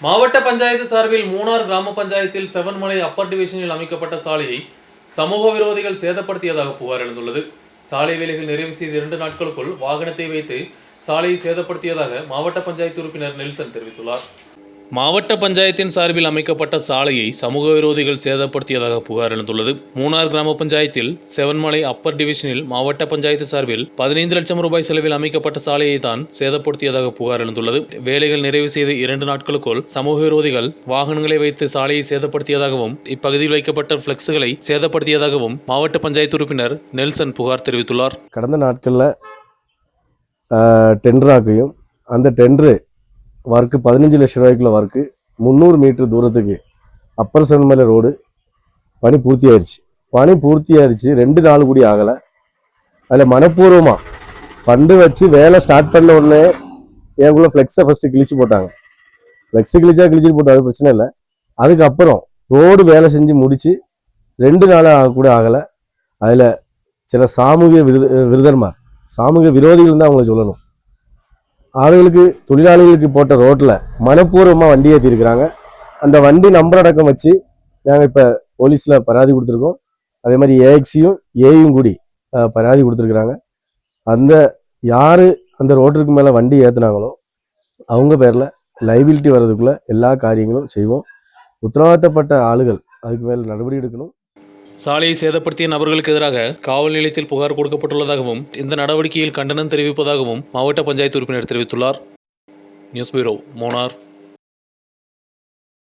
மாவட்ட பஞ்சாயத்து சார்பில் மூணார் கிராம பஞ்சாயத்தில் செவன்மலை அப்பர் டிவிஷனில் அமைக்கப்பட்ட சாலையை சமூக விரோதிகள் சேதப்படுத்தியதாக புகார் எழுந்துள்ளது. சாலை வேலைகள் நிறைவு செய்த 2 நாட்களுக்குள் வாகனத்தை வைத்து சாலையை சேதப்படுத்தியதாக மாவட்ட பஞ்சாயத்து உறுப்பினர் நெல்சன் தெரிவித்துள்ளார். மாவட்ட பஞ்சாயத்தின் சார்பில் அமைக்கப்பட்ட சாலையை சமூக விரோதிகள் சேதப்படுத்தியதாக புகார் எழுந்துள்ளது. மூணார் கிராம பஞ்சாயத்தில் செவன்மலை அப்பர் டிவிஷனில் மாவட்ட பஞ்சாயத்து சார்பில் 15 லட்சம் ரூபாய் செலவில் அமைக்கப்பட்ட சாலையை தான் சேதப்படுத்தியதாக புகார் எழுந்துள்ளது. வேலைகள் நிறைவு செய்த 2 நாட்களுக்குள் சமூக விரோதிகள் வாகனங்களை வைத்து சாலையை சேதப்படுத்தியதாகவும் இப்பகுதியில் வைக்கப்பட்ட பிளெக்ஸ்களை சேதப்படுத்தியதாகவும் மாவட்ட பஞ்சாயத்து உறுப்பினர் நெல்சன் புகார் தெரிவித்துள்ளார். கடந்த நாட்களில் டெண்டராக்கையும் அந்த டெண்டரு ஒர்க்கு 15 லட்சம் ரூபாய்க்குள்ள ஒர்க்கு 300 மீட்டர் தூரத்துக்கு அப்பர் செவன்மலை ரோடு பணி பூர்த்தியாயிருச்சு. 2 நாள் கூடி ஆகலை. அதில் மனப்பூர்வமாக ஃபண்டு வச்சு வேலை ஸ்டார்ட் பண்ண உடனே எனக்குள்ள ஃப்ளெக்ஸை ஃபஸ்ட்டு கிழிச்சு போட்டாங்க. கிழிச்சிட்டு போட்டோம், அது பிரச்சனை இல்லை. அதுக்கப்புறம் ரோடு வேலை செஞ்சு முடித்து 2 நாள் கூட ஆகலை. அதில் சில சாமூகிக விரோதிகள் தான் அவங்களை சொல்லணும். ஆளுகளுக்கு தொழிலாளிகளுக்கு போட்ட ரோட்டில் மனப்பூர்வமாக வண்டி ஏற்றிருக்கிறாங்க. அந்த வண்டி நம்பர் அடக்கம் வச்சு நாங்கள் இப்போ போலீஸில் பராதி கொடுத்துருக்கோம். அதே மாதிரி ஏஎக்ஸியும் ஏயும் கூடி பராதி கொடுத்துருக்குறாங்க. யார் அந்த ரோட்டுக்கு மேலே வண்டி ஏற்றுனாங்களோ அவங்க பேரில் லைபிலிட்டி வர்றதுக்குள்ளே எல்லா காரியங்களும் செய்வோம். உத்தரவாதப்பட்ட ஆளுகள் அதுக்கு மேலே நடவடிக்கை எடுக்கணும். சாலையை சேதப்படுத்திய நபர்களுக்கு எதிராக காவல் நிலையத்தில் புகார் கொடுக்கப்பட்டுள்ளதாகவும் இந்த நடவடிக்கையில் கண்டனம் தெரிவிப்பதாகவும் மாவட்ட பஞ்சாயத்து உறுப்பினர் தெரிவித்துள்ளார். News bureau, Munnar.